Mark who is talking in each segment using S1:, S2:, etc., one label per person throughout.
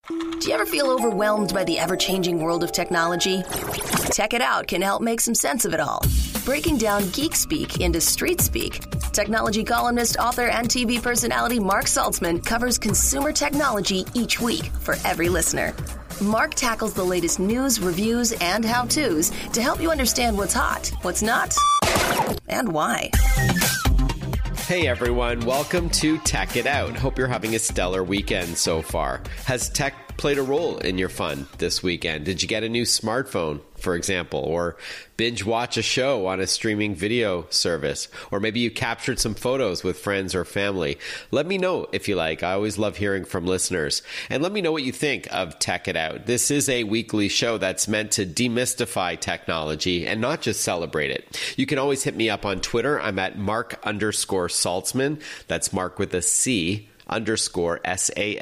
S1: Do you ever feel overwhelmed by the ever-changing world of technology? Tech It Out can help make some sense of it all. Breaking down geek speak into street speak, technology columnist, author, and TV personality Mark Saltzman covers consumer technology each week for every listener. Mark tackles the latest news, reviews, and how-tos to help you understand what's hot, what's not, and why.
S2: Hey everyone, welcome to Tech It Out. Hope you're having a stellar weekend so far. Has tech played a role in your fun this weekend? Did you get a new smartphone, for example, or binge watch a show on a streaming video service? Or maybe you captured some photos with friends or family. Let me know if you like. I always love hearing from listeners. And let me know what you think of Tech It Out. This is a weekly show that's meant to demystify technology and not just celebrate it. You can always hit me up on Twitter. I'm at Mark_Saltzman. That's Mark with a C. _SALTZMAN,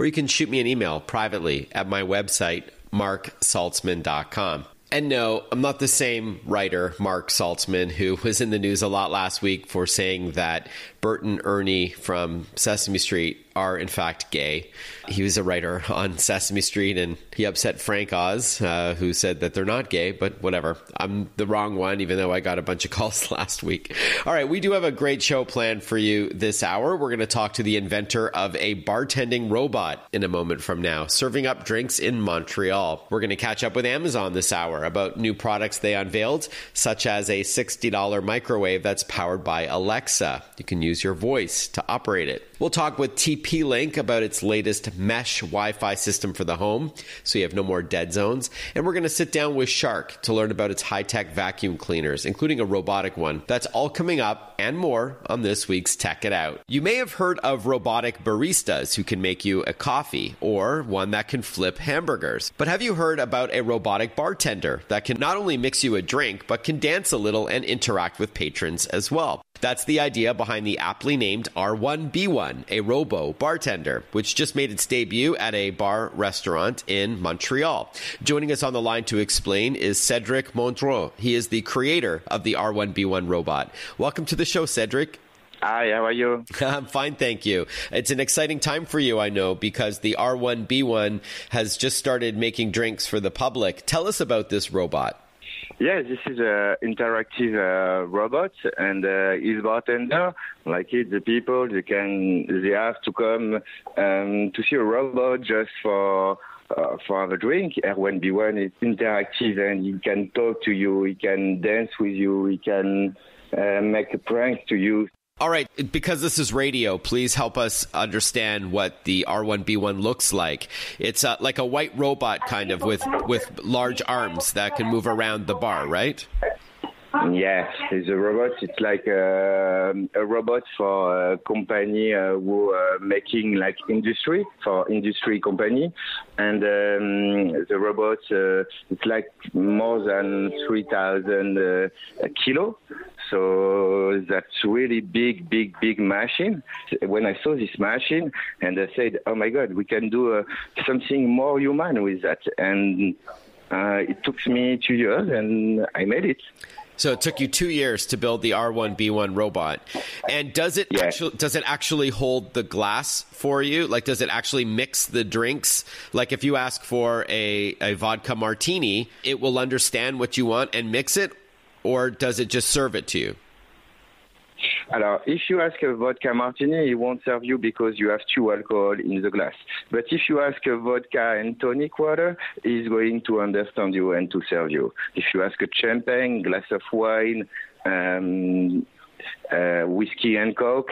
S2: or you can shoot me an email privately at my website, marksaltzman.com. And no, I'm not the same writer, Mark Saltzman, who was in the news a lot last week for saying that Bert and Ernie from Sesame Street are in fact gay. He was a writer on Sesame Street and he upset Frank Oz, who said that they're not gay, but whatever. I'm the wrong one, even though I got a bunch of calls last week. All right, we do have a great show planned for you this hour. We're going to talk to the inventor of a bartending robot in a moment from now, serving up drinks in Montreal. We're going to catch up with Amazon this hour about new products they unveiled, such as a $60 microwave that's powered by Alexa. You can use your voice to operate it. We'll talk with TP-Link about its latest mesh Wi-Fi system for the home, so you have no more dead zones. And we're going to sit down with Shark to learn about its high-tech vacuum cleaners, including a robotic one. That's all coming up and more on this week's Tech It Out. You may have heard of robotic baristas who can make you a coffee, or one that can flip hamburgers. But have you heard about a robotic bartender that can not only mix you a drink, but can dance a little and interact with patrons as well? That's the idea behind the aptly named R1-B1, a robo bartender, which just made its debut at a bar restaurant in Montreal. Joining us on the line to explain is Cedric Montreux. He is the creator of the R1-B1 robot. Welcome to the show, Cedric.
S3: Hi, how are you?
S2: I'm fine, thank you. It's an exciting time for you, I know, because the R1-B1 has just started making drinks for the public. Tell us about this robot.
S3: Yeah, this is an interactive robot, and his bartender, like it, the people, they have to come to see a robot just for the drink. R1-B1 is interactive, and he can talk to you, he can dance with you, he can make a prank to you.
S2: All right, because this is radio, please help us understand what the R1-B1 looks like. It's like a white robot kind of with large arms that can move around the bar, right?
S3: Yes, it's a robot. It's like a robot for a company who are making like industry, for industry company. And the robot, it's like more than 3,000 kilo. So that's really big machine. When I saw this machine, and I said, oh my God, we can do something more human with that. And it took me 2 years, and I made it.
S2: So it took you 2 years to build the R1-B1 robot. And does it actually hold the glass for you? Like, does it actually mix the drinks? Like, if you ask for a vodka martini, it will understand what you want and mix it? Or does it just serve it to you?
S3: Alors, if you ask a vodka martini, he won't serve you because you have 2 alcohol in the glass. But if you ask a vodka and tonic water, he's going to understand you and to serve you. If you ask a champagne, glass of wine, whiskey and coke,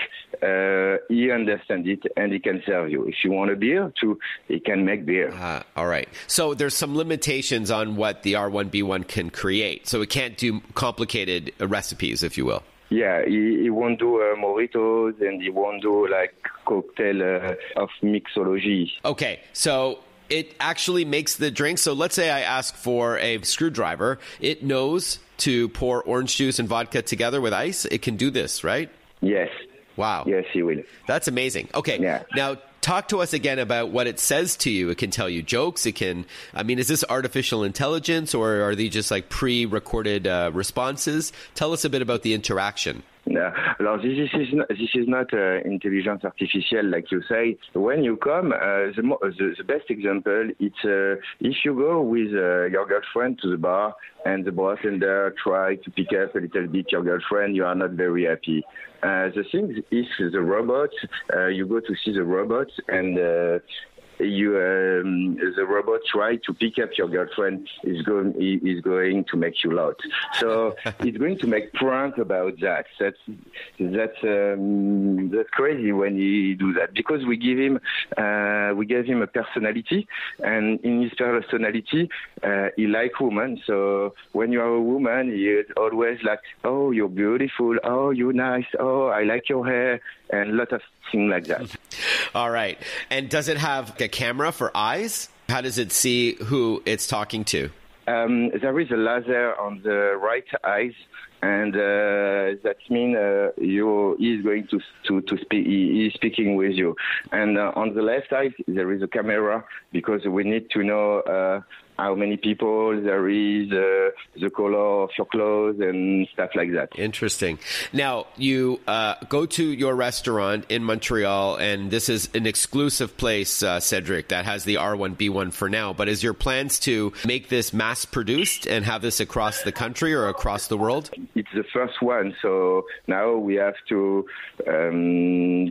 S3: he understands it and he can serve you. If you want a beer, too, he can make beer.
S2: All right. So there's some limitations on what the R1-B1 can create. So it can't do complicated recipes, if you will.
S3: Yeah, he won't do mojitos and he won't do like cocktail of mixology.
S2: Okay, so it actually makes the drink. So let's say I ask for a screwdriver. It knows to pour orange juice and vodka together with ice. It can do this, right?
S3: Yes.
S2: Wow.
S3: Yes, he will.
S2: That's amazing. Okay,
S3: yeah.
S2: Now talk to us again about what it says to you. It can tell you jokes. It can, I mean, is this artificial intelligence or are they just like pre-recorded responses? Tell us a bit about the interaction.
S3: This is not intelligence artificial, like you say. When you come, the best example, it's if you go with your girlfriend to the bar and the bartender try to pick up a little bit your girlfriend, you are not very happy. The thing is the robot, you go to see the robot and the robot try to pick up your girlfriend is going to make you loud. So it's going to make prank about that. That's crazy when he do that, because we gave him a personality, and in his personality he like women. So when you are a woman, he is always like, oh, you're beautiful, oh, you're nice, oh, I like your hair, and a lot of things like that.
S2: All right. And does it have a camera for eyes? How does it see who it's talking to?
S3: There is a laser on the right eyes, and that means he's going to speak. He's speaking with you. And on the left side, there is a camera, because we need to know how many people there is, the color of your clothes and stuff like that.
S2: Interesting. Now, you go to your restaurant in Montreal, and this is an exclusive place, Cedric, that has the R1-B1 for now. But is your plans to make this mass-produced and have this across the country or across the world?
S3: It's the first one, so now we have to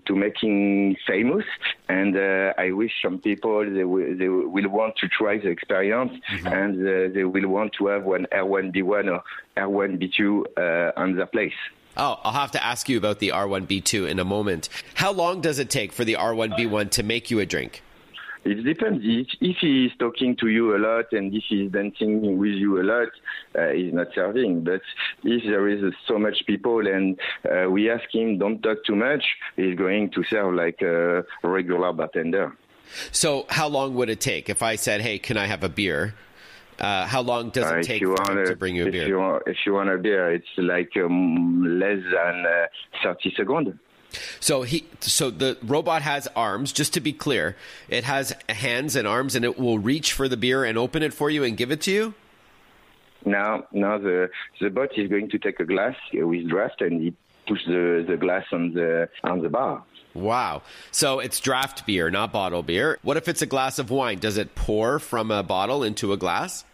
S3: making famous, and I wish some people they will want to try the experience. Mm-hmm. And they will want to have one R1-B1 or R1-B2 on their place.
S2: Oh, I'll have to ask you about the R1-B2 in a moment. How long does it take for the R1-B1 to make you a drink?
S3: It depends. If he is talking to you a lot and if he is dancing with you a lot, he's not serving. But if there is so much people and we ask him don't talk too much, he's going to serve like a regular bartender.
S2: So how long would it take if I said, hey, can I have a beer? How long does it take for him to bring you a beer?
S3: If you want a beer, it's like less than 30 seconds.
S2: So the robot has arms, just to be clear. It has hands and arms, and it will reach for the beer and open it for you and give it to you?
S3: No, the bot is going to take a glass with draft, and he push the glass on the bar.
S2: Wow. So it's draft beer, not bottle beer. What if it's a glass of wine? Does it pour from a bottle into a glass?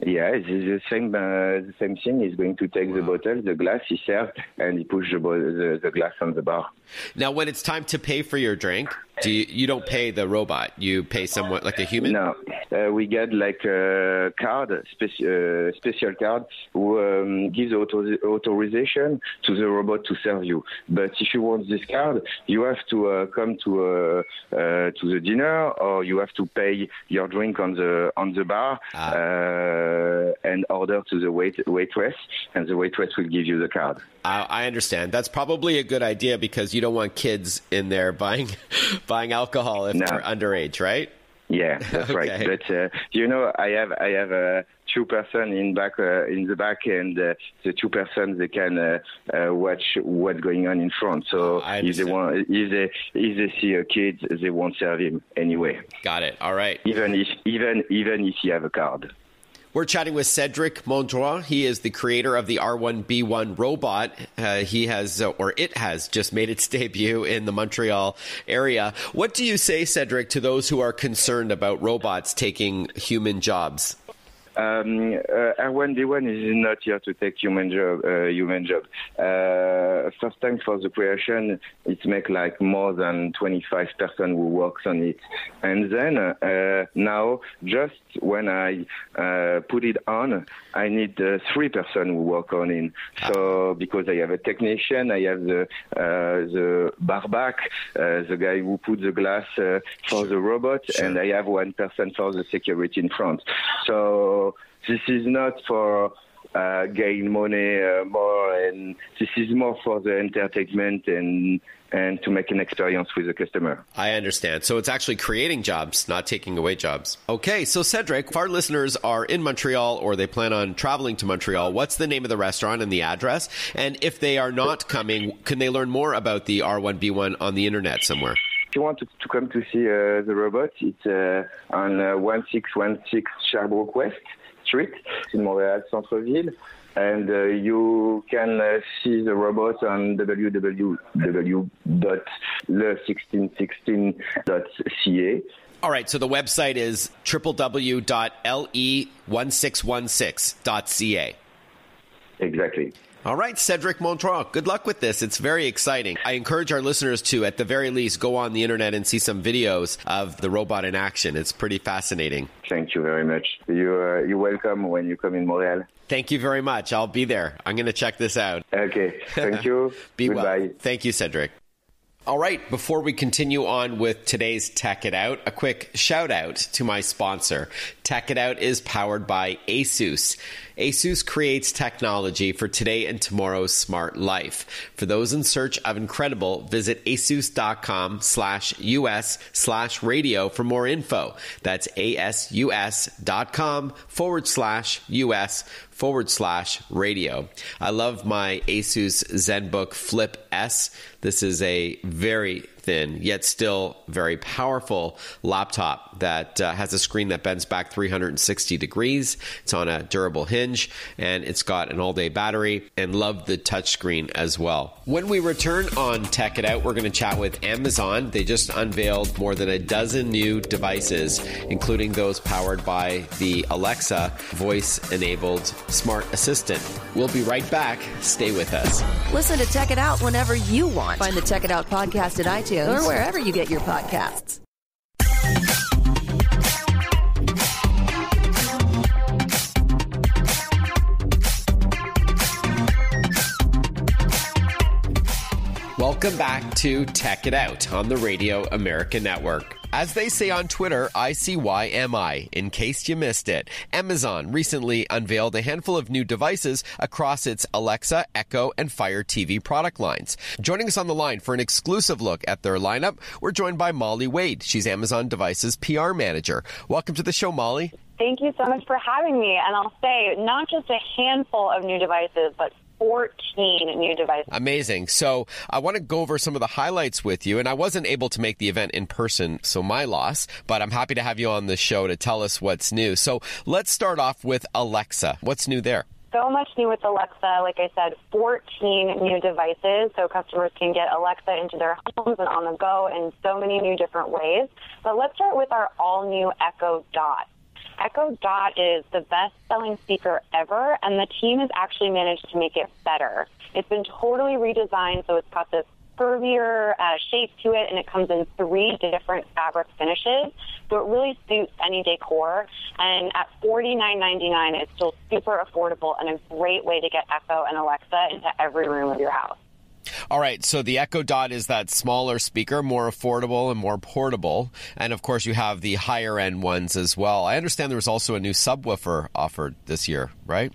S3: Yeah, it's the same thing. He's going to take the bottle, the glass, he served, and he push the glass on the bar.
S2: Now, when it's time to pay for your drink, you don't pay the robot. You pay someone like a human?
S3: No. We get like a card, special card, who gives authorization to the robot to serve you. But if you want this card, you have to come to the dinner, or you have to pay your drink on the bar and order to the waitress, and the waitress will give you the card.
S2: I understand. That's probably a good idea, because you don't want kids in there buying alcohol if they're underage, right?
S3: Yeah, that's right. But I have 2 person in the back, and the 2 person they can watch what's going on in front. So if they see a kid, they won't serve him anyway.
S2: Got it. All right.
S3: Even if you have a card.
S2: We're chatting with Cedric Montreal. He is the creator of the R1-B1 robot. It has just made its debut in the Montreal area. What do you say, Cedric, to those who are concerned about robots taking human jobs? R1-B1 is not here to take human job. First time for the creation, it make like more than 25 person who works on it, and then now just when I put it on, I need 3 person who work on it. So because I have a technician, I have the barback, the guy who put the glass for the robot, and I have 1 person for the security in front. So this is not for gain money more, and this is more for the entertainment and to make an experience with the customer. I understand. So it's actually creating jobs, not taking away jobs. Okay, so Cedric, if our listeners are in Montreal or they plan on traveling to Montreal, what's the name of the restaurant and the address? And if they are not coming, can they learn more about the R1-B1 on the internet somewhere? If you want to come to see the robot, it's on 1616 Sherbrooke West Street in Montreal, Centre-Ville.
S3: And you can see the robot on www.le1616.ca.
S2: All right, so the website is www.le1616.ca.
S3: Exactly.
S2: All right, Cedric Montreal, good luck with this. It's very exciting. I encourage our listeners to, at the very least, go on the internet and see some videos of the robot in action. It's pretty fascinating.
S3: Thank you very much. You're welcome when you come in Montreal.
S2: Thank you very much. I'll be there. I'm going to check this out.
S3: Okay, thank you.
S2: Be
S3: Goodbye.
S2: well. Thank you, Cedric. All right, before we continue on with today's Tech It Out, a quick shout out to my sponsor. Tech It Out is powered by ASUS. ASUS creates technology for today and tomorrow's smart life. For those in search of incredible, visit asus.com/US/radio for more info. That's asus.com/US/radio. I love my Asus ZenBook Flip S. This is a very thin, yet still very powerful laptop that has a screen that bends back 360 degrees. It's on a durable hinge, and it's got an all-day battery, and love the touchscreen as well. When we return on Tech It Out, we're going to chat with Amazon. They just unveiled more than a dozen new devices, including those powered by the Alexa voice-enabled smart assistant. We'll be right back. Stay with us.
S1: Listen to Tech It Out whenever you want. Find the Tech It Out podcast at iTunes or wherever you get your podcasts.
S2: Welcome back to Tech It Out on the Radio America Network. As they say on Twitter, ICYMI, in case you missed it. Amazon recently unveiled a handful of new devices across its Alexa, Echo, and Fire TV product lines. Joining us on the line for an exclusive look at their lineup, we're joined by Molly Wade. She's Amazon Devices PR Manager. Welcome to the show, Molly.
S4: Thank you so much for having me. And I'll say, not just a handful of new devices, but 14 new devices.
S2: Amazing. So I want to go over some of the highlights with you. And I wasn't able to make the event in person, so my loss. But I'm happy to have you on the show to tell us what's new. So let's start off with Alexa. What's new there?
S4: So much new with Alexa. Like I said, 14 new devices, so customers can get Alexa into their homes and on the go in so many new different ways. But let's start with our all-new Echo Dot. Echo Dot is the best-selling speaker ever, and the team has actually managed to make it better. It's been totally redesigned, so it's got this curvier shape to it, and it comes in 3 different fabric finishes, so it really suits any decor. And at $49.99, it's still super affordable and a great way to get Echo and Alexa into every room of your house.
S2: All right, so the Echo Dot is that smaller speaker, more affordable and more portable. And, of course, you have the higher-end ones as well. I understand there was also a new subwoofer offered this year, right?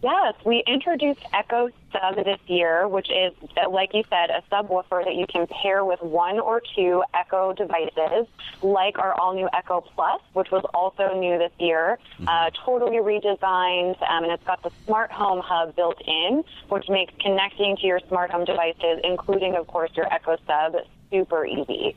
S4: Yes, we introduced Echo Sub this year, which is, like you said, a subwoofer that you can pair with 1 or 2 Echo devices, like our all-new Echo Plus, which was also new this year, totally redesigned, and it's got the smart home hub built in, which makes connecting to your smart home devices, including, of course, your Echo Sub, super easy.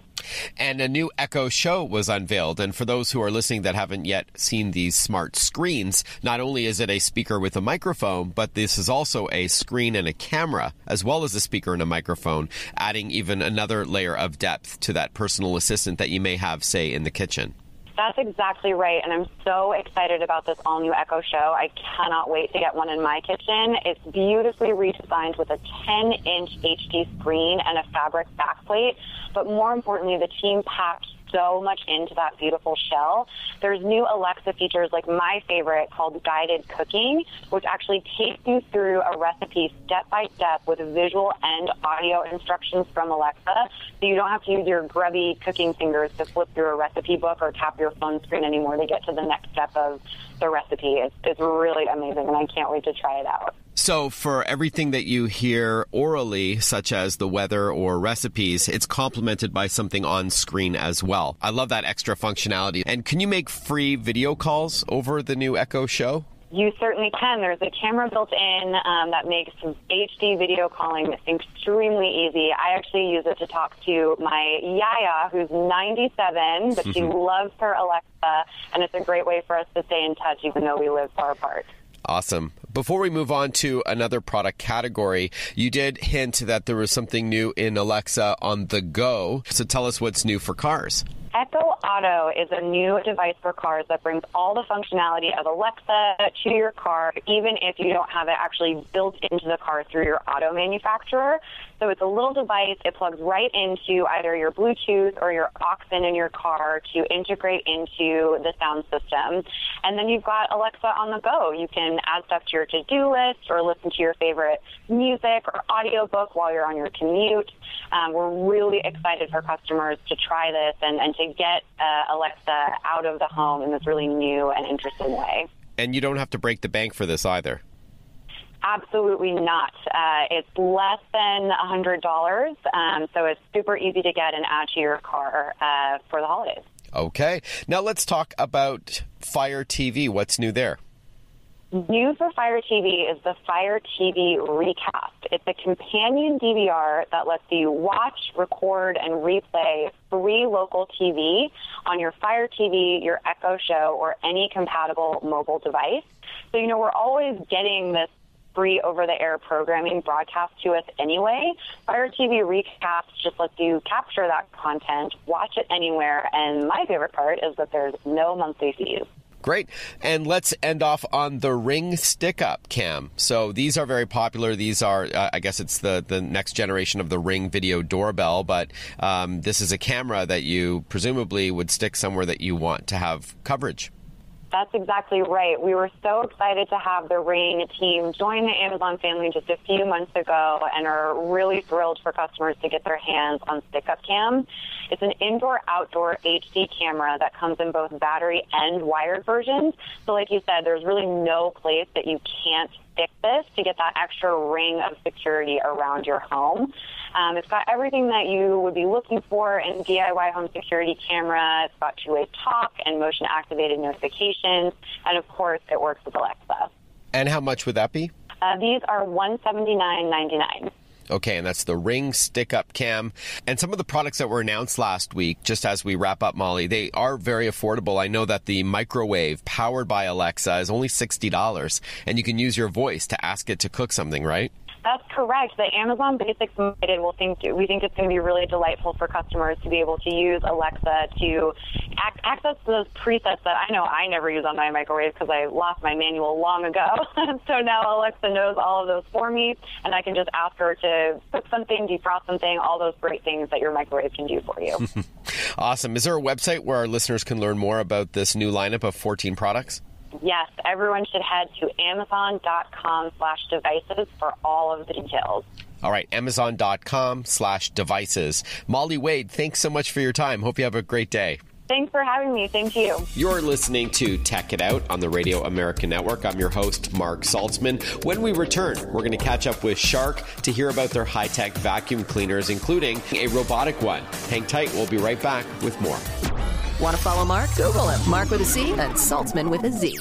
S2: And a new Echo Show was unveiled. And for those who are listening that haven't yet seen these smart screens, not only is it a speaker with a microphone, but this is also a screen and a camera, as well as a speaker and a microphone, adding even another layer of depth to that personal assistant that you may have, say, in the kitchen.
S4: That's exactly right, and I'm so excited about this all-new Echo Show. I cannot wait to get one in my kitchen. It's beautifully redesigned with a 10-inch HD screen and a fabric backplate, but more importantly, the team packed so much into that beautiful shell. There's new Alexa features like my favorite called Guided Cooking, which actually takes you through a recipe step by step with visual and audio instructions from Alexa. So you don't have to use your grubby cooking fingers to flip through a recipe book or tap your phone screen anymore to get to the next step of the recipe. It's really amazing, and I can't wait to try it out.
S2: So for everything that you hear orally, such as the weather or recipes, it's complemented by something on screen as well. I love that extra functionality. And can you make free video calls over the new Echo Show?
S4: You certainly can. There's a camera built in that makes HD video calling extremely easy. I actually use it to talk to my Yaya, who's 97, but she loves her Alexa, and it's a great way for us to stay in touch even though we live far apart.
S2: Awesome. Before we move on to another product category, you did hint that there was something new in Alexa on the go. So tell us what's new for cars.
S4: Echo Auto is a new device for cars that brings all the functionality of Alexa to your car, even if you don't have it actually built into the car through your auto manufacturer. So it's a little device. It plugs right into either your Bluetooth or your aux in your car to integrate into the sound system. And then you've got Alexa on the go. You can add stuff to your to-do list or listen to your favorite music or audiobook while you're on your commute. We're really excited for customers to try this and to get Alexa out of the home in this really new and interesting way.
S2: And you don't have to break the bank for this either.
S4: Absolutely not. It's less than $100, so it's super easy to get and add to your car for the holidays.
S2: Okay. Now let's talk about Fire TV. What's new there?
S4: New for Fire TV is the Fire TV Recast. It's a companion DVR that lets you watch, record, and replay free local TV on your Fire TV, your Echo Show, or any compatible mobile device. So, we're always getting this free over-the-air programming broadcast to us anyway. Fire TV Recast just lets you capture that content, watch it anywhere, and my favorite part is that there's no monthly fees.
S2: Great. And let's end off on the Ring stick-up cam. So these are very popular. These are, I guess it's the next generation of the Ring video doorbell, but this is a camera that you presumably would stick somewhere that you want to have coverage.
S4: That's exactly right. We were so excited to have the Ring team join the Amazon family just a few months ago and are really thrilled for customers to get their hands on Stick-Up Cam. It's an indoor-outdoor HD camera that comes in both battery and wired versions. So like you said, there's really no place that you can't stick this to get that extra ring of security around your home. It's got everything that you would be looking for in DIY home security camera. It's got two-way talk and motion-activated notifications. And, of course, it works with Alexa.
S2: And how much would that be?
S4: These are $179.99.
S2: Okay, and that's the Ring Stick-Up Cam. And some of the products that were announced last week, just as we wrap up, Molly, they are very affordable. I know that the microwave powered by Alexa is only $60, and you can use your voice to ask it to cook something, right?
S4: That's correct. The Amazon Basics Limited, we think it's going to be really delightful for customers to be able to use Alexa to access those presets that I know I never use on my microwave because I lost my manual long ago. So now Alexa knows all of those for me, and I can just ask her to cook something, defrost something, all those great things that your microwave can do for you.
S2: Awesome. Is there a website where our listeners can learn more about this new lineup of 14 products?
S4: Yes, everyone should head to Amazon.com/devices for all of the details.
S2: All right, Amazon.com/devices. Molly Wade, thanks so much for your time. Hope you have a great day.
S4: Thanks for having me. Thank you.
S2: You're listening to Tech It Out on the Radio America Network. I'm your host, Mark Saltzman. When we return, we're going to catch up with Shark to hear about their high-tech vacuum cleaners, including a robotic one. Hang tight. We'll be right back with more.
S1: Want to follow Mark? Google him. Mark with a C and Saltzman with a Z.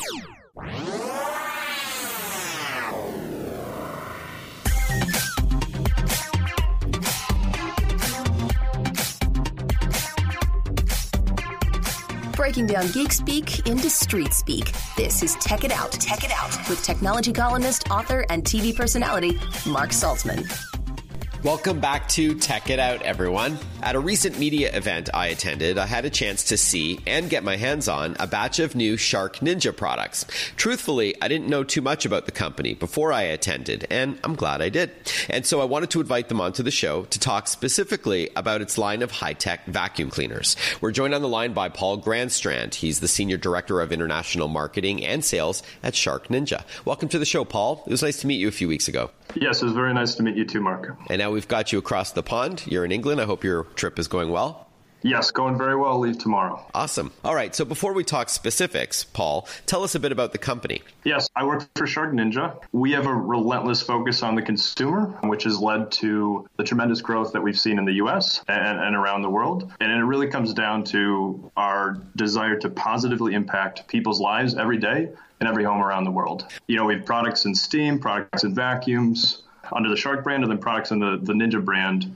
S1: Breaking down geek speak into street speak. This is Tech It Out. Tech It Out with technology columnist, author, and TV personality Mark Saltzman.
S2: Welcome back to Tech It Out, everyone. At a recent media event I attended, I had a chance to see and get my hands on a batch of new Shark Ninja products. Truthfully, I didn't know too much about the company before I attended, and I'm glad I did. And so I wanted to invite them onto the show to talk specifically about its line of high-tech vacuum cleaners. We're joined on the line by Paul Grandstrand. He's the Senior Director of International Marketing and Sales at Shark Ninja. Welcome to the show, Paul. It was nice to meet you a few weeks ago.
S5: Yes, it was very nice to meet you too, Mark.
S2: And now we've got you across the pond. You're in England. I hope your trip is going well.
S5: Yes, going very well. Leave tomorrow.
S2: Awesome. All right. So before we talk specifics, Paul, tell us a bit about the company.
S5: Yes, I work for Shark Ninja. We have a relentless focus on the consumer, which has led to the tremendous growth that we've seen in the U.S. and around the world. And it really comes down to our desire to positively impact people's lives every day in every home around the world. You know, we have products in steam, products in vacuums under the Shark brand, and then products in the Ninja brand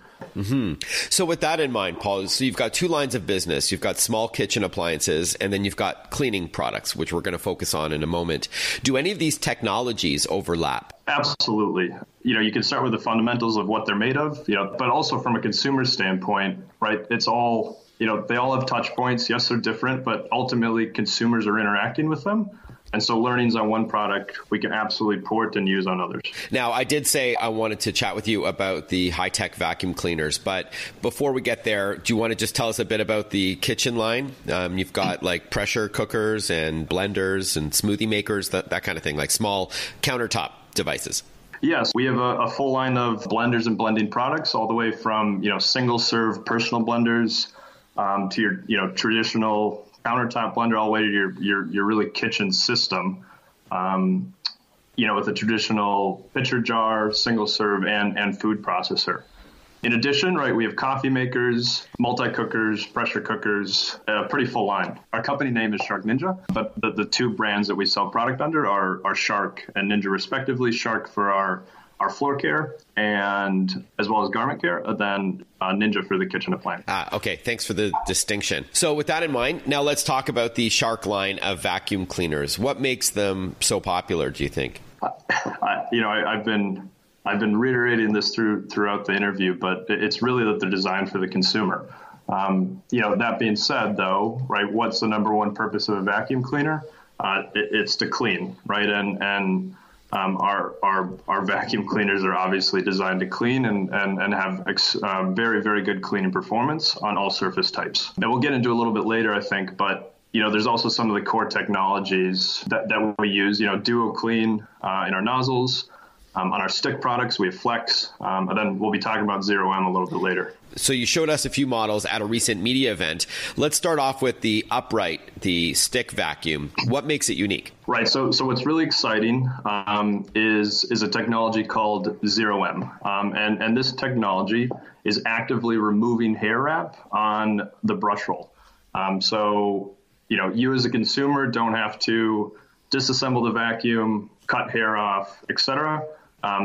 S2: So with that in mind, Paul, so you've got two lines of business. You've got small kitchen appliances, and then you've got cleaning products, which we're going to focus on in a moment. Do any of these technologies overlap?
S5: Absolutely. You can start with the fundamentals of what they're made of, but also from a consumer standpoint, right? It's all, they all have touch points. Yes, they're different, but ultimately consumers are interacting with them. And so learnings on one product, we can absolutely port and use on others.
S2: Now, I did say I wanted to chat with you about the high-tech vacuum cleaners, but before we get there, do you want to just tell us a bit about the kitchen line? You've got like pressure cookers and blenders and smoothie makers, that kind of thing, like small countertop devices.
S5: Yes, we have a full line of blenders and blending products, all the way from single-serve personal blenders to your traditional countertop blender, all the way to your really kitchen system. With a traditional pitcher jar, single-serve, and food processor. In addition, right, we have coffee makers, multi-cookers, pressure cookers, a pretty full line. Our company name is Shark Ninja, but the two brands that we sell product under are Shark and Ninja respectively. Shark for our floor care and as well as garment care, and then Ninja for the kitchen appliance.
S2: Okay. Thanks for the distinction. So with that in mind, now let's talk about the Shark line of vacuum cleaners. What makes them so popular, do you think?
S5: I've been reiterating this throughout the interview, but it's really that they're designed for the consumer. That being said, though, right, what's the number one purpose of a vacuum cleaner? It's to clean, right? And our vacuum cleaners are obviously designed to clean and have very, very good cleaning performance on all surface types. And we'll get into a little bit later, I think, but there's also some of the core technologies that we use. Duo Clean in our nozzles. On our stick products, we have Flex, and then we'll be talking about Zero M a little bit later.
S2: So you showed us a few models at a recent media event. Let's start off with the upright, the stick vacuum. What makes it unique?
S5: Right. So what's really exciting is a technology called Zero M, and this technology is actively removing hair wrap on the brush roll. So you as a consumer don't have to disassemble the vacuum, cut hair off, etc.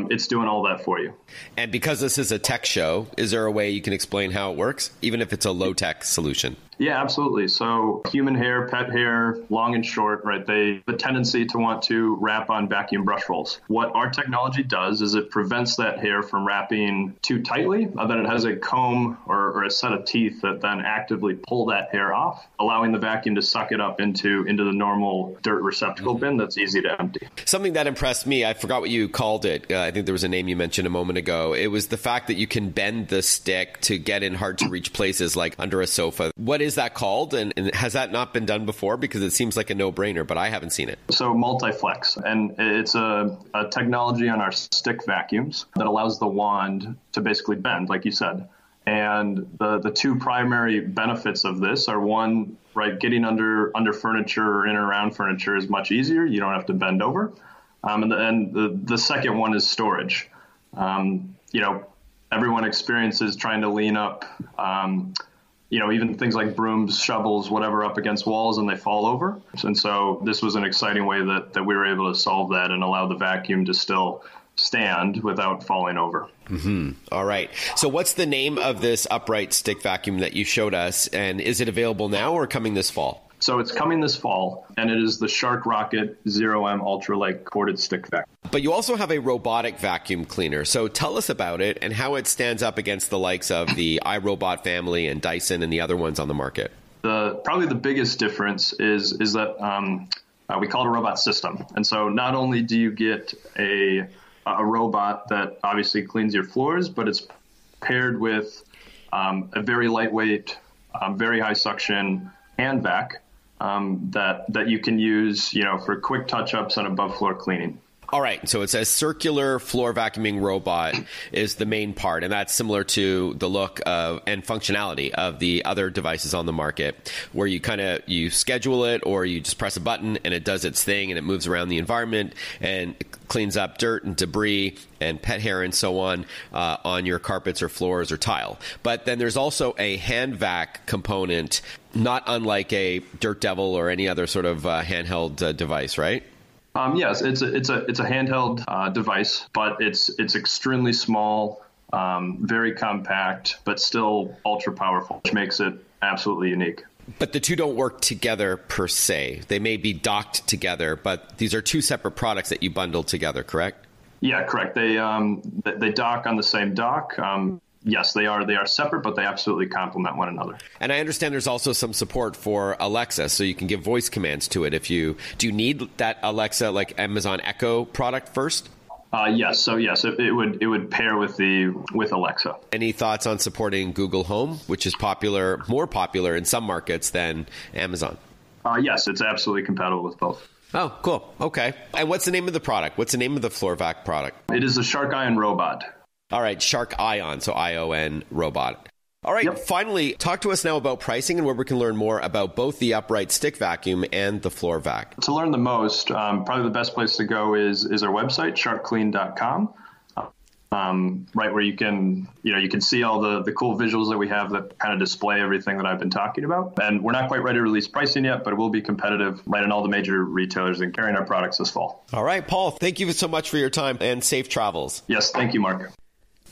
S5: It's doing all that for you.
S2: And because this is a tech show, is there a way you can explain how it works, even if it's a low-tech solution?
S5: Yeah, absolutely. So human hair, pet hair, long and short, right? The tendency to want to wrap on vacuum brush rolls. What our technology does is it prevents that hair from wrapping too tightly. Then it has a comb or a set of teeth that then actively pull that hair off, allowing the vacuum to suck it up into the normal dirt receptacle bin that's easy to empty.
S2: Something that impressed me, I forgot what you called it. I think there was a name you mentioned a moment ago. It was the fact that you can bend the stick to get in hard to reach places like under a sofa. What is that called? And has that not been done before? Because it seems like a no-brainer, but I haven't seen it.
S5: So multi-flex, and it's a technology on our stick vacuums that allows the wand to basically bend, like you said. And the two primary benefits of this are, one, right, getting under furniture or in or around furniture is much easier. You don't have to bend over. And the second one is storage. Everyone experiences trying to lean up, even things like brooms, shovels, whatever, up against walls, and they fall over. And so this was an exciting way that we were able to solve that and allow the vacuum to still stand without falling over.
S2: Mm-hmm. All right. So what's the name of this upright stick vacuum that you showed us? And is it available now or coming this fall?
S5: So it's coming this fall, and it is the Shark Rocket Zero M Ultralight Corded Stick Vacuum.
S2: But you also have a robotic vacuum cleaner. So tell us about it and how it stands up against the likes of the iRobot family and Dyson and the other ones on the market.
S5: Probably the biggest difference is that we call it a robot system. And so not only do you get a robot that obviously cleans your floors, but it's paired with a very lightweight, very high suction hand vac that you can use, for quick touch-ups and above floor cleaning.
S2: All right. So it's a circular floor vacuuming robot is the main part, and that's similar to the look of and functionality of the other devices on the market, where you schedule it or you just press a button and it does its thing and it moves around the environment and cleans up dirt and debris and pet hair and so on your carpets or floors or tile. But then there's also a hand vac component, not unlike a Dirt Devil or any other sort of handheld device, right?
S5: Yes, it's a handheld device, but it's extremely small, very compact, but still ultra powerful, which makes it absolutely unique.
S2: But the two don't work together per se. They may be docked together, but these are two separate products that you bundle together, correct?
S5: Yeah, correct. They dock on the same dock. Yes, they are separate, but they absolutely complement one another.
S2: And I understand there's also some support for Alexa, so you can give voice commands to it. Do you need that Alexa, like Amazon Echo product first?
S5: Yes. So yes, it would pair with Alexa.
S2: Any thoughts on supporting Google Home, which is more popular in some markets than Amazon?
S5: Yes, it's absolutely compatible with both.
S2: Oh, cool. Okay. And what's the name of the product? What's the name of the floor vac product?
S5: It is the Shark Ion Robot.
S2: All right, Shark Ion, so ION robot. All right,
S5: Yep.
S2: Finally, talk to us now about pricing and where we can learn more about both the upright stick vacuum and the floor vac.
S5: To learn the most, probably the best place to go is our website, sharkclean.com. Right where you can see all the cool visuals that we have that kind of display everything that I've been talking about. And we're not quite ready to release pricing yet, but it will be competitive right in all the major retailers and carrying our products this fall.
S2: All right, Paul, thank you so much for your time and safe travels.
S5: Yes, thank you, Mark.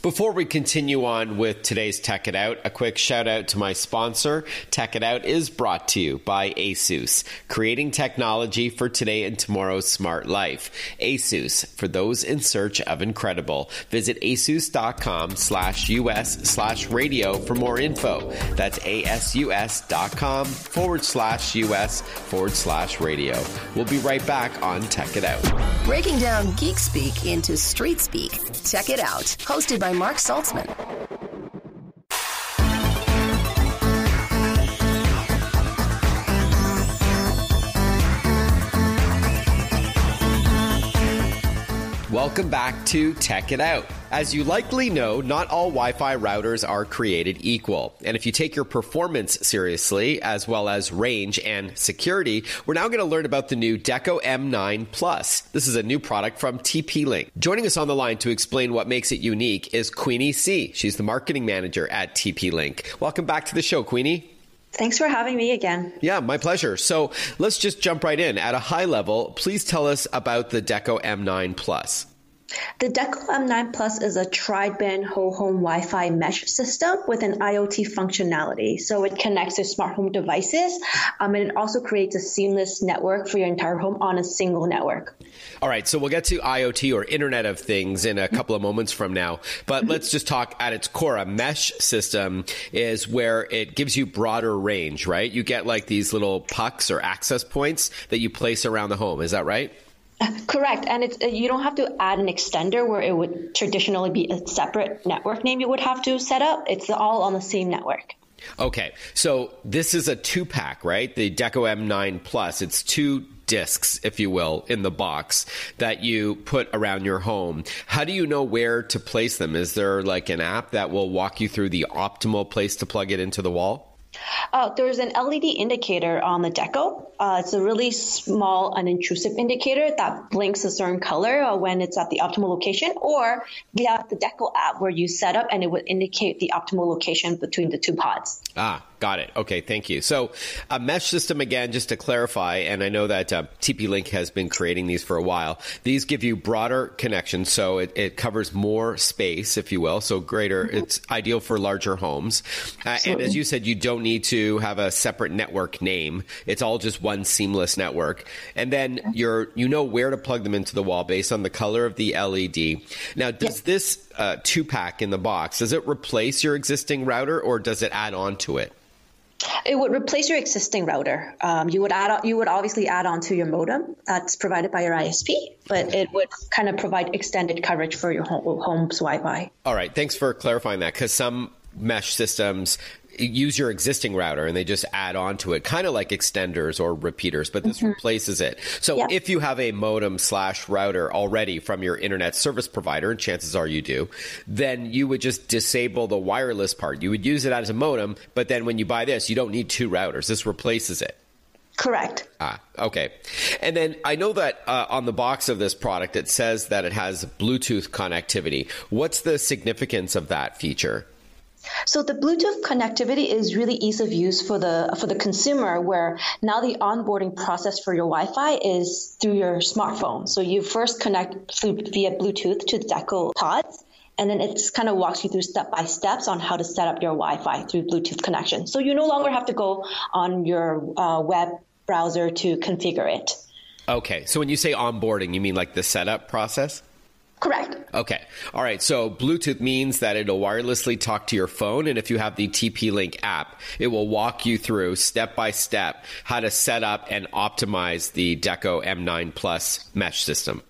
S2: Before we continue on with today's Tech It Out, a quick shout out to my sponsor. Tech It Out is brought to you by ASUS, creating technology for today and tomorrow's smart life. ASUS, for those in search of incredible. Visit asus.com/US/radio for more info. That's asus.com/US/radio. We'll be right back on Tech It Out.
S1: Breaking down geek speak into street speak. Tech It Out, hosted by Mark Saltzman.
S2: Welcome back to Tech It Out. As you likely know, not all Wi-Fi routers are created equal. And if you take your performance seriously, as well as range and security, we're now going to learn about the new Deco M9 Plus. This is a new product from TP-Link. Joining us on the line to explain what makes it unique is Queenie C. She's the marketing manager at TP-Link. Welcome back to the show, Queenie.
S6: Thanks for having me again.
S2: Yeah, my pleasure. So let's just jump right in. At a high level, please tell us about the Deco M9 Plus.
S6: The Deco M9 Plus is a tri-band whole home Wi-Fi mesh system with an IoT functionality. So it connects to smart home devices, and it also creates a seamless network for your entire home on a single network.
S2: All right, so we'll get to IoT or Internet of Things in a couple of moments from now, but let's just talk at its core. A mesh system is where it gives you broader range, right? You get like these little pucks or access points that you place around the home. Is that right?
S6: Correct. And you don't have to add an extender where it would traditionally be a separate network name you would have to set up. It's all on the same network.
S2: Okay. So this is a 2-pack, right? The Deco M9 Plus. It's 2 discs, if you will, in the box that you put around your home. How do you know where to place them? Is there like an app that will walk you through the optimal place to plug it into the wall?
S6: There's an LED indicator on the Deco. It's a really small, unintrusive indicator that blinks a certain color when it's at the optimal location, or you have the Deco app where you set up and it would indicate the optimal location between the 2 pods.
S2: Got it. Okay, thank you. So a mesh system, again, just to clarify, and I know that TP-Link has been creating these for a while. These give you broader connections, so it covers more space, if you will, so greater. Mm-hmm. It's ideal for larger homes. And as you said, you don't need to have a separate network name. It's all just one seamless network. And then you know where to plug them into the wall based on the color of the LED. Now, does this 2-pack in the box, does it replace your existing router or does it add on to it?
S6: It would replace your existing router. You would obviously add on to your modem that's provided by your ISP, but it would kind of provide extended coverage for your home's Wi-Fi. All
S2: right. Thanks for clarifying that, because some mesh systems use your existing router and they just add on to it, kind of like extenders or repeaters, but this replaces it. So if you have a modem/router already from your internet service provider, and chances are you do, then you would just disable the wireless part. You would use it as a modem, but then when you buy this, you don't need 2 routers. This replaces it.
S6: Correct.
S2: Okay. And then I know that on the box of this product, it says that it has Bluetooth connectivity. What's the significance of that feature?
S6: So the Bluetooth connectivity is really ease of use for the consumer, where now the onboarding process for your Wi-Fi is through your smartphone. So you first connect via Bluetooth to the Deco pods, And then it kind of walks you through step-by-steps on how to set up your Wi-Fi through Bluetooth connection. So you no longer have to go on your web browser to configure it.
S2: Okay. So when you say onboarding, you mean like the setup process?
S6: Correct.
S2: Okay. All right. So Bluetooth means that it'll wirelessly talk to your phone. And if you have the TP-Link app, it will walk you through step by step how to set up and optimize the Deco M9 Plus mesh system.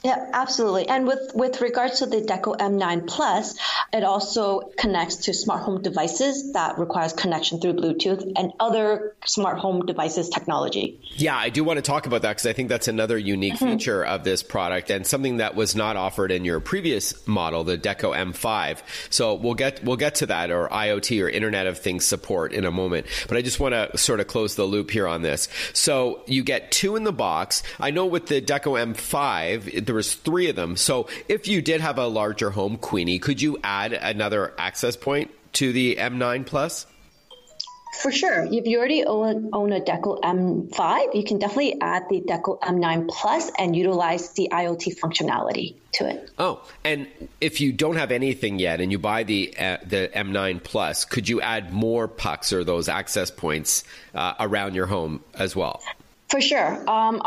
S6: Yeah, absolutely. And with regards to the Deco M9 Plus, it also connects to smart home devices that requires connection through Bluetooth and other smart home devices technology.
S2: Yeah, I do want to talk about that because I think that's another unique feature of this product and something that was not offered in your previous model, the Deco M5. So we'll get to that, or IoT or Internet of Things support, in a moment. But I just want to sort of close the loop here on this. So you get 2 in the box. I know with the Deco M5, there was 3 of them. So if you did have a larger home, Queenie, could you add another access point to the M9 Plus?
S6: For sure. If you already own a Deco M5, you can definitely add the Deco M9 Plus and utilize the IoT functionality to it.
S2: Oh, and if you don't have anything yet and you buy the M9 Plus, could you add more pucks or those access points around your home as well?
S6: For sure. On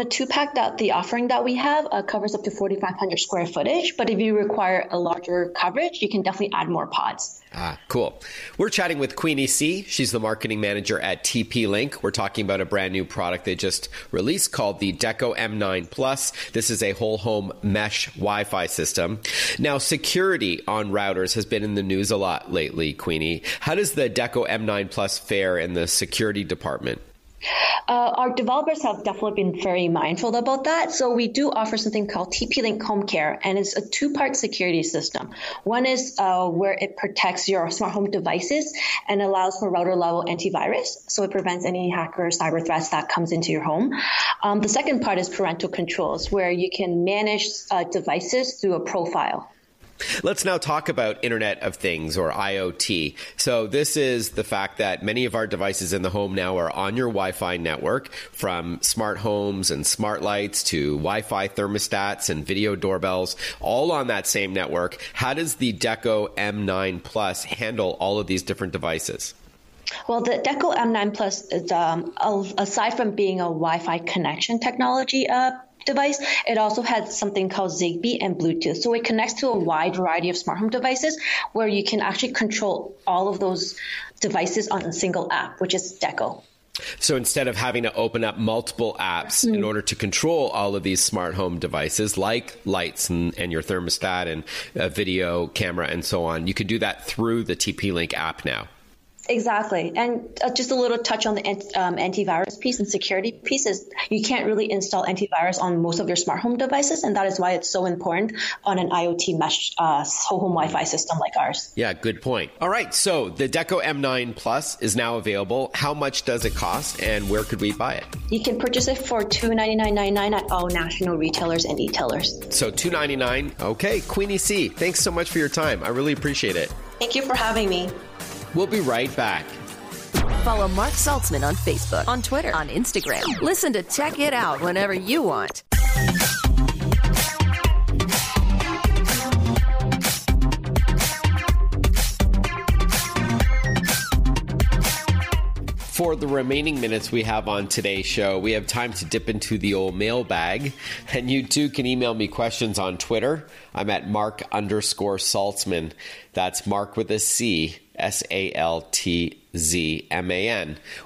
S6: a 2-pack, that the offering that we have covers up to 4,500 square footage. But if you require a larger coverage, you can definitely add more pods.
S2: Ah, cool. We're chatting with Queenie C. She's the marketing manager at TP-Link. We're talking about a brand new product they just released called the Deco M9 Plus. This is a whole home mesh Wi-Fi system. Now, security on routers has been in the news a lot lately, Queenie. How does the Deco M9 Plus fare in the security department?
S6: Our developers have definitely been very mindful about that. So we do offer something called TP-Link Home Care, and it's a 2-part security system. One is where it protects your smart home devices and allows for router level antivirus. So it prevents any hacker cyber threats that comes into your home. The second part is parental controls, where you can manage devices through a profile.
S2: Let's now talk about Internet of Things, or IoT. So this is the fact that many of our devices in the home now are on your Wi-Fi network, from smart homes and smart lights to Wi-Fi thermostats and video doorbells, all on that same network. How does the Deco M9 Plus handle all of these different devices?
S6: Well, the Deco M9 Plus is, aside from being a Wi-Fi connection technology device, it also has something called Zigbee and Bluetooth. So it connects to a wide variety of smart home devices where you can actually control all of those devices on a single app, which is Deco.
S2: So instead of having to open up multiple apps in order to control all of these smart home devices like lights and your thermostat and video camera and so on, you could do that through the TP-Link app now.
S6: Exactly. And just a little touch on the antivirus piece and security piece is you can't really install antivirus on most of your smart home devices. And that is why it's so important on an IoT mesh whole home Wi-Fi system like ours.
S2: Yeah, good point. All right. So the Deco M9 Plus is now available. How much does it cost and where could we buy it?
S6: You can purchase it for $299.99 at all national retailers and e-tailers.
S2: So $299. Okay. Queenie C, thanks so much for your time. I really appreciate it.
S6: Thank you for having me.
S2: We'll be right back.
S1: Follow Mark Saltzman on Facebook, on Twitter, on Instagram. Listen to Check It Out whenever you want.
S2: For the remaining minutes we have on today's show, we have time to dip into the old mailbag. And you too can email me questions on Twitter. I'm at Mark_Saltzman. That's Mark with a C, SALTZMAN.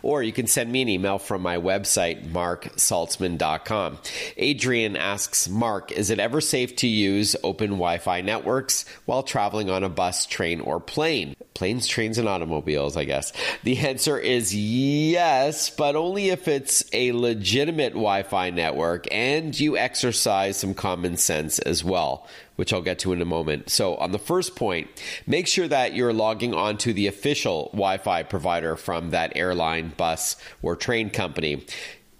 S2: Or you can send me an email from my website, marksaltzman.com. Adrian asks, Mark, is it ever safe to use open Wi-Fi networks while traveling on a bus, train, or plane? Planes, trains, and automobiles, I guess. The answer is yes, but only if it's a legitimate Wi-Fi network and you exercise some common sense as well, which I'll get to in a moment. So on the first point, make sure that you're logging on to the official Wi-Fi provider from that airline, bus, or train company.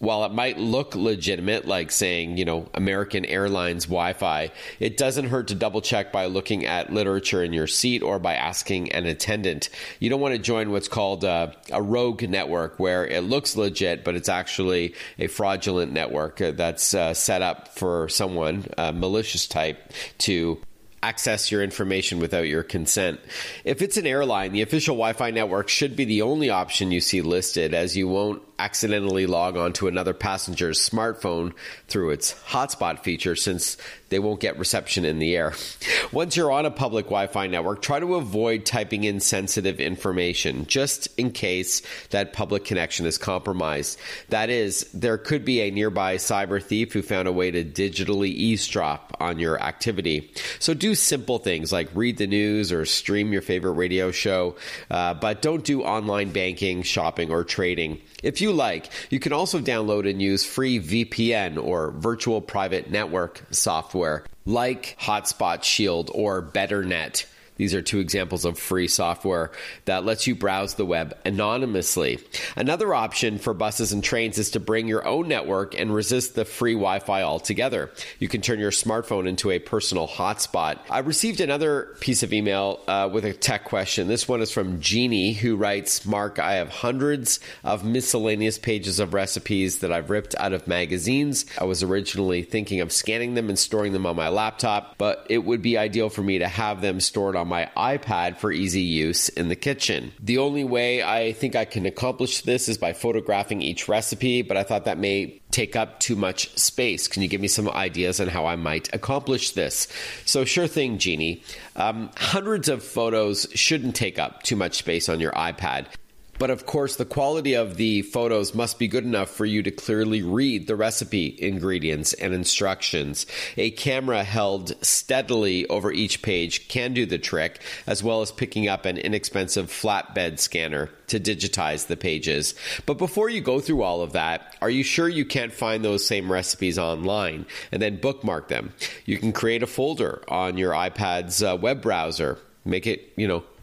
S2: While it might look legitimate, like saying, American Airlines Wi-Fi, it doesn't hurt to double check by looking at literature in your seat or by asking an attendant. You don't want to join what's called a rogue network, where it looks legit, but it's actually a fraudulent network that's set up for someone, a malicious type, to access your information without your consent. If it's an airline, the official Wi-Fi network should be the only option you see listed, as you won't accidentally log on to another passenger's smartphone through its hotspot feature, since they won't get reception in the air. Once you're on a public Wi-Fi network, try to avoid typing in sensitive information, just in case that public connection is compromised. That is, there could be a nearby cyber thief who found a way to digitally eavesdrop on your activity. So do simple things like read the news or stream your favorite radio show, but don't do online banking, shopping, or trading. If you like, you can also download and use free VPN or virtual private network software like Hotspot Shield or BetterNet. These are two examples of free software that lets you browse the web anonymously. Another option for buses and trains is to bring your own network and resist the free Wi-Fi altogether. You can turn your smartphone into a personal hotspot. I received another piece of email with a tech question. This one is from Jeannie, who writes, Mark, I have hundreds of miscellaneous pages of recipes that I've ripped out of magazines. I was originally thinking of scanning them and storing them on my laptop, but it would be ideal for me to have them stored on my iPad for easy use in the kitchen. The only way I think I can accomplish this is by photographing each recipe, but I thought that may take up too much space. Can you give me some ideas on how I might accomplish this? So sure thing, Jeannie. Hundreds of photos shouldn't take up too much space on your iPad. But of course, the quality of the photos must be good enough for you to clearly read the recipe ingredients and instructions. A camera held steadily over each page can do the trick, as well as picking up an inexpensive flatbed scanner to digitize the pages. But before you go through all of that, are you sure you can't find those same recipes online and then bookmark them? You can create a folder on your iPad's web browser, make it,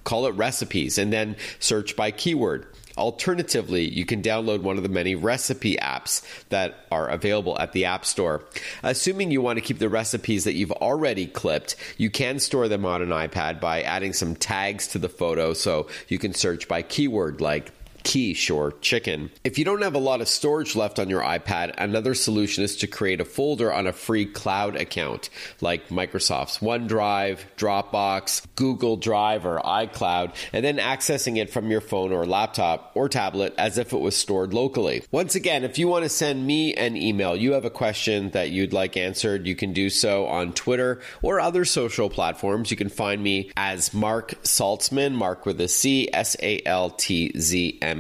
S2: call it recipes, and then search by keyword. Alternatively, you can download one of the many recipe apps that are available at the App Store. Assuming you want to keep the recipes that you've already clipped, you can store them on an iPad by adding some tags to the photo, so you can search by keyword like quiche or chicken. If you don't have a lot of storage left on your iPad, another solution is to create a folder on a free cloud account like Microsoft's OneDrive, Dropbox, Google Drive, or iCloud, and then accessing it from your phone or laptop or tablet as if it was stored locally. Once again, if you want to send me an email, you have a question that you'd like answered, you can do so on Twitter or other social platforms. You can find me as Mark Saltzman, Mark with a C, SALTZMAN.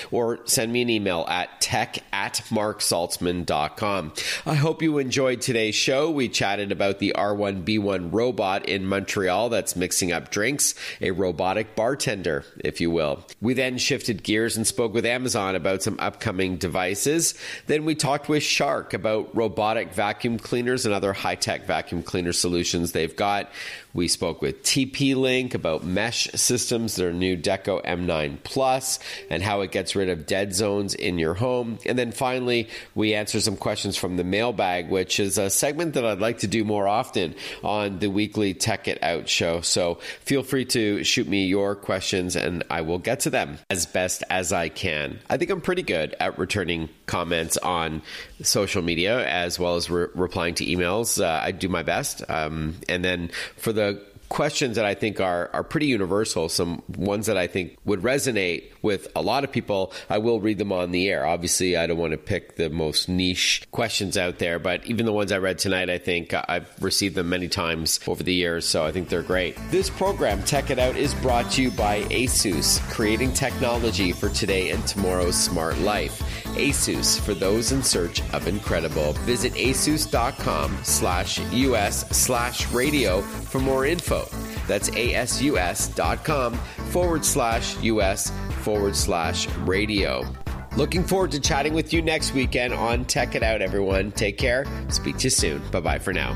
S2: Or send me an email at tech@marksaltzman.com. I hope you enjoyed today's show. We chatted about the R1-B1 robot in Montreal that's mixing up drinks, a robotic bartender, if you will. We then shifted gears and spoke with Amazon about some upcoming devices. Then we talked with Shark about robotic vacuum cleaners and other high-tech vacuum cleaner solutions they've got. We spoke with TP-Link about mesh systems, their new Deco M9 Plus, and how it gets rid of dead zones in your home. And then finally, we answered some questions from the mailbag, which is a segment that I'd like to do more often on the weekly Tech It Out show. So feel free to shoot me your questions and I will get to them as best as I can. I think I'm pretty good at returning comments on social media as well as replying to emails. I do my best. And then for the questions that I think are pretty universal, some ones that I think would resonate with a lot of people, I will read them on the air. Obviously, I don't want to pick the most niche questions out there, but even the ones I read tonight, I think I've received them many times over the years, so I think they're great. This program, Tech It Out, is brought to you by ASUS, creating technology for today and tomorrow's smart life. ASUS, for those in search of incredible. Visit asus.com/US/radio for more info. That's asus.com/US/radio. Looking forward to chatting with you next weekend on Tech It Out, everyone. Take care. Speak to you soon. Bye-bye for now.